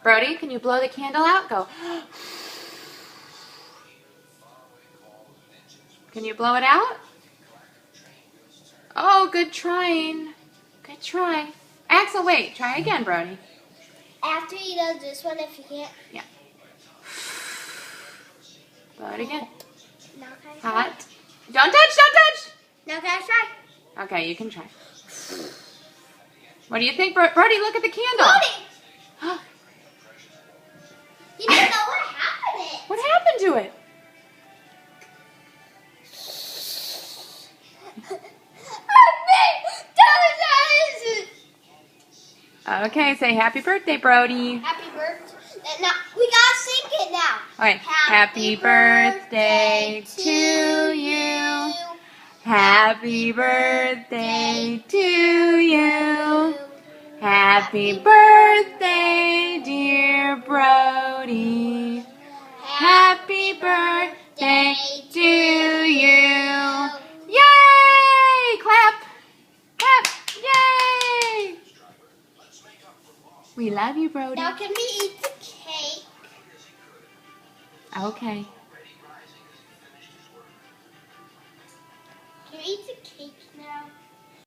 Brody, can you blow the candle out? Go. Can you blow it out? Oh, good trying. Good try. Axel, wait. Try again, Brody. After he does this one, if you can't. Yeah. Blow it again. Now can I try? Hot. Don't touch, don't touch. Now can I try? Okay, you can try. What do you think, Brody? Look at the candle. Brody! You don't know what happened. What happened to it? Okay, say happy birthday, Brody. Happy birthday. Now, we gotta sing it now. All right. Happy birthday to you. Happy birthday to you. Happy birthday, dear Brody. Happy birthday to you. Yay! Clap. Clap. Yay! We love you, Brody. Now can we eat the cake? Okay. Can we eat the cake now?